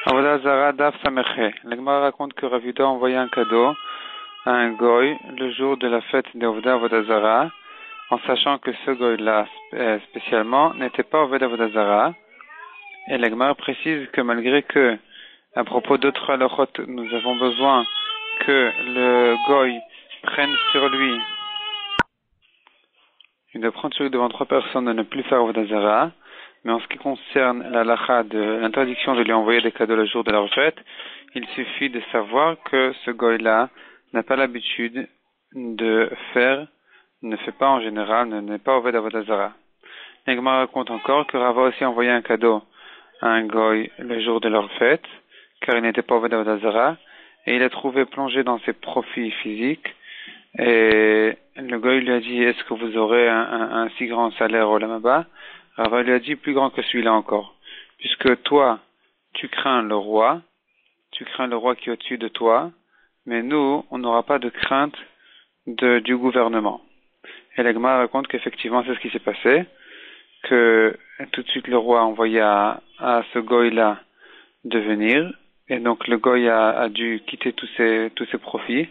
Avodah Zara Daf Sameche. La Gemara raconte que Rav Yehuda a envoyé un cadeau à un goy le jour de la fête d'Avodah Zara, en sachant que ce goy-là spécialement n'était pas Avodah Zara. Et la Gemara précise que malgré que, à propos d'autres halachot, nous avons besoin que le goy prenne sur lui, il doit prendre sur lui devant trois personnes de ne plus faire Avodah Zara. Mais en ce qui concerne la halakha de l'interdiction de lui envoyer des cadeaux le jour de leur fête, il suffit de savoir que ce goy-là n'a pas l'habitude de faire, ne fait pas en général, n'est pas au Avodah Zara. La Gemara raconte encore que Rava aussi a envoyé un cadeau à un goy le jour de leur fête, car il n'était pas au Avodah Zara, et il a trouvé plongé dans ses profits physiques, et le goy lui a dit, est-ce que vous aurez un si grand salaire au Lamaba? Rava lui a dit, plus grand que celui-là encore, puisque toi, tu crains le roi qui est au-dessus de toi, mais nous, on n'aura pas de crainte du gouvernement. Et la Gemara raconte qu'effectivement, c'est ce qui s'est passé, que tout de suite le roi a envoyé à ce goy-là de venir, et donc le goy a dû quitter tous ses profits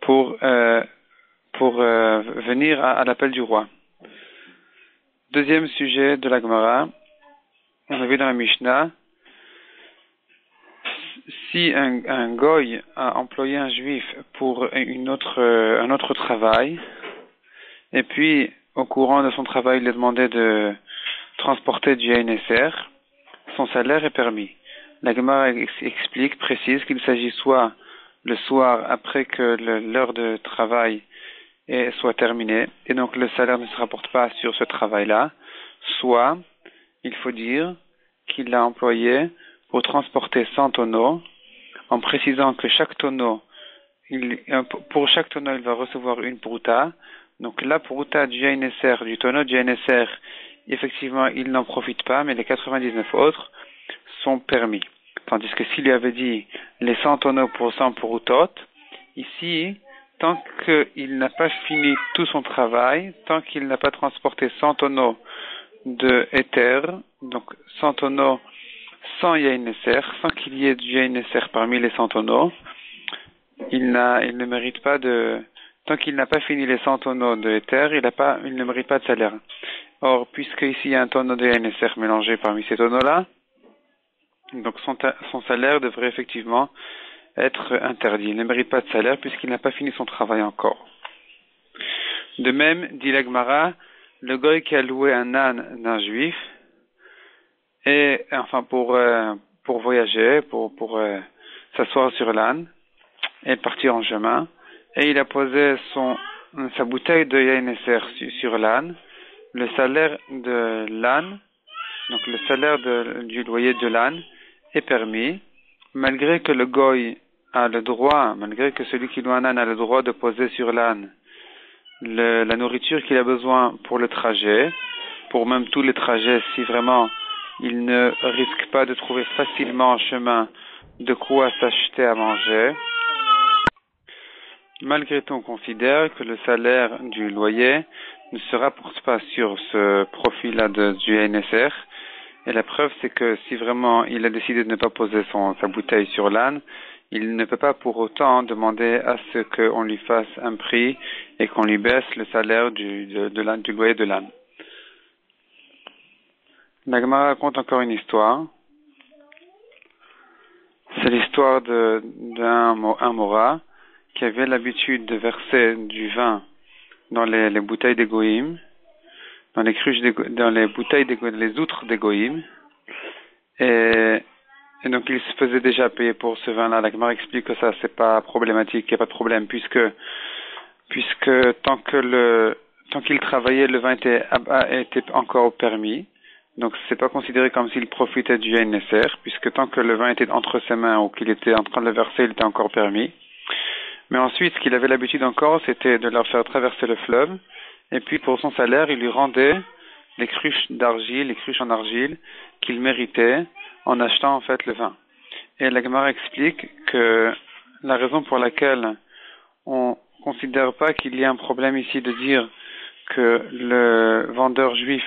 pour venir à l'appel du roi. Deuxième sujet de la Gemara, on a vu dans la Mishnah, si un goy a employé un juif pour un autre travail, et puis au courant de son travail il a demandé de transporter du NSR, son salaire est permis. La Gemara explique, précise qu'il s'agit soit le soir après que l'heure de travail soit terminée, et donc le salaire ne se rapporte pas sur ce travail-là, soit il faut dire qu'il l'a employé pour transporter 100 tonneaux, en précisant que pour chaque tonneau, il va recevoir une prouta. Donc la prouta du tonneau du NSR, effectivement, il n'en profite pas, mais les 99 autres sont permis. Tandis que s'il lui avait dit les 100 tonneaux pour 100 proutot, ici, tant qu'il n'a pas fini tout son travail, tant qu'il n'a pas transporté 100 tonneaux de éther, donc 100 tonneaux sans YNSR, sans qu'il y ait du YNSR parmi les 100 tonneaux, il ne mérite pas tant qu'il n'a pas fini les 100 tonneaux de éther, il ne mérite pas de salaire. Or, puisque ici il y a un tonneau de YNSR mélangé parmi ces tonneaux-là, donc son salaire devrait effectivement être interdit. Il ne mérite pas de salaire puisqu'il n'a pas fini son travail encore. De même, dit la Gemara, le goy qui a loué un âne d'un juif, et enfin pour voyager, pour s'asseoir sur l'âne et partir en chemin, et il a posé sa bouteille de YNSR sur l'âne, le salaire de l'âne, donc le salaire du loyer de l'âne est permis, malgré que le goy a le droit, malgré que celui qui loue un âne a le droit de poser sur l'âne la nourriture qu'il a besoin pour le trajet, pour même tous les trajets, si vraiment il ne risque pas de trouver facilement en chemin de quoi s'acheter à manger. Malgré tout, on considère que le salaire du loyer ne se rapporte pas sur ce profil-là du NSR. Et la preuve, c'est que si vraiment il a décidé de ne pas poser sa bouteille sur l'âne, il ne peut pas pour autant demander à ce qu'on lui fasse un prix et qu'on lui baisse le salaire du loyer de l'âne. La Gemara raconte encore une histoire. C'est l'histoire d'un Mora qui avait l'habitude de verser du vin dans les bouteilles des goïms, dans les bouteilles les outres des goïms, et donc il se faisait déjà payer pour ce vin-là. La Gemara explique que ça c'est pas problématique, il n'y a pas de problème, puisque tant qu'il travaillait, le vin était encore permis. Donc c'est pas considéré comme s'il profitait du NSR, puisque tant que le vin était entre ses mains ou qu'il était en train de le verser, il était encore permis. Mais ensuite, ce qu'il avait l'habitude encore, c'était de leur faire traverser le fleuve, et puis pour son salaire, il lui rendait les cruches en argile qu'il méritait en achetant en fait le vin. Et la Gemara explique que la raison pour laquelle on considère pas qu'il y a un problème ici de dire que le vendeur juif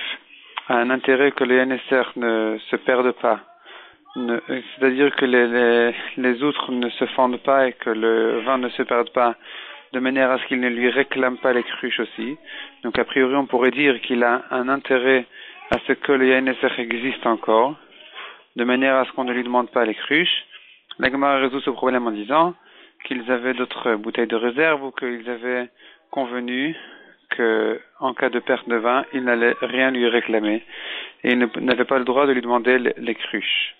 a un intérêt que le NSR ne se perde pas C'est-à-dire que les outres ne se fendent pas et que le vin ne se perde pas, de manière à ce qu'il ne lui réclame pas les cruches aussi. Donc a priori on pourrait dire qu'il a un intérêt à ce que le Yain Eser existe encore, de manière à ce qu'on ne lui demande pas les cruches. La Gemara résout ce problème en disant qu'ils avaient d'autres bouteilles de réserve ou qu'ils avaient convenu que, en cas de perte de vin, il n'allait rien lui réclamer et il n'avait pas le droit de lui demander les cruches.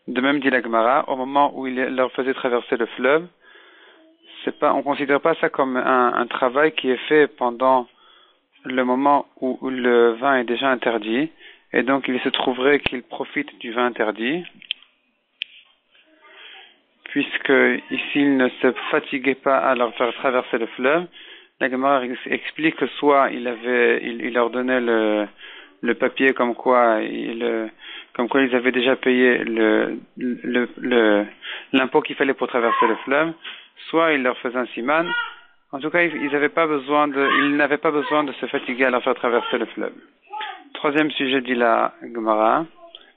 De même dit la Gemara, au moment où il leur faisait traverser le fleuve, on ne considère pas ça comme un travail qui est fait pendant le moment où le vin est déjà interdit, et donc il se trouverait qu'il profite du vin interdit, puisque ici il ne se fatiguait pas à leur faire traverser le fleuve. La Gemara explique que soit il leur donnait le papier comme quoi ils avaient déjà payé l'impôt qu'il fallait pour traverser le fleuve, soit il leur faisait un siman. En tout cas, ils n'avaient pas besoin de se fatiguer à leur faire traverser le fleuve. Troisième sujet dit la Gemara,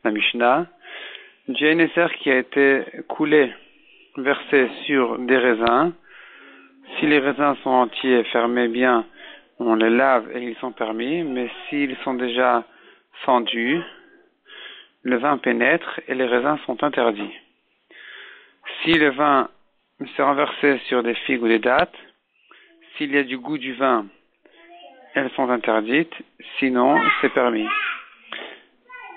la Mishnah, du Yain Eser qui a été coulé, versé sur des raisins. Si les raisins sont entiers, fermés bien, on les lave et ils sont permis, mais s'ils sont déjà fendus, le vin pénètre et les raisins sont interdits. Si le vin s'est renversé sur des figues ou des dattes, s'il y a du goût du vin, elles sont interdites, sinon c'est permis.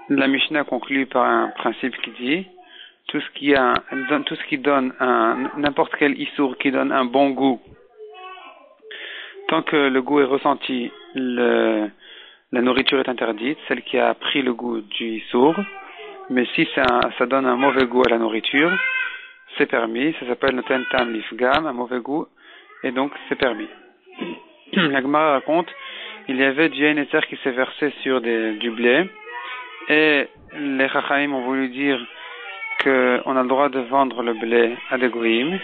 La Mishnah conclut par un principe qui dit tout ce qui donne n'importe quel issour qui donne un bon goût, tant que le goût est ressenti, la nourriture est interdite, celle qui a pris le goût du issour. Mais si ça donne un mauvais goût à la nourriture, c'est permis, ça s'appelle noten tam lifgam, un mauvais goût, et donc c'est permis. La Gemara raconte, il y avait du Yain Eser qui s'est versé sur du blé, et les Chachamim ont voulu dire qu'on a le droit de vendre le blé à des goïms.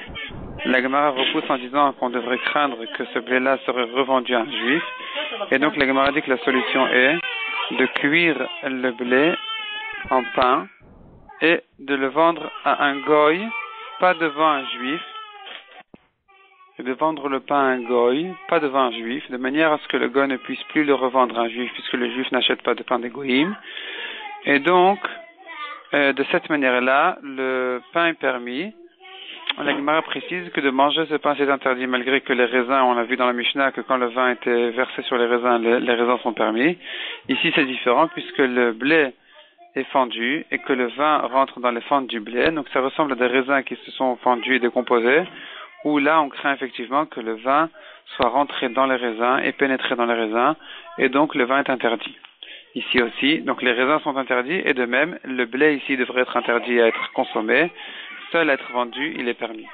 La Gemara repousse en disant qu'on devrait craindre que ce blé-là serait revendu à un juif, et donc la Gemara dit que la solution est de cuire le blé en pain et de le vendre à un goy, pas devant un juif, et de vendre le pain à un goy, pas devant un juif, de manière à ce que le goy ne puisse plus le revendre à un juif, puisque le juif n'achète pas de pain des goïm. Et donc, de cette manière-là, le pain est permis. La Gemara précise que de manger ce pain c'est interdit, malgré que les raisins, on a vu dans la Mishnah que quand le vin était versé sur les raisins, les raisins sont permis. Ici c'est différent, puisque le blé est fendu et que le vin rentre dans les fentes du blé, donc ça ressemble à des raisins qui se sont fendus et décomposés, où là on craint effectivement que le vin soit rentré dans les raisins et pénétré dans les raisins, et donc le vin est interdit. Ici aussi, donc les raisins sont interdits, et de même, le blé ici devrait être interdit à être consommé, seul à être vendu, il est permis.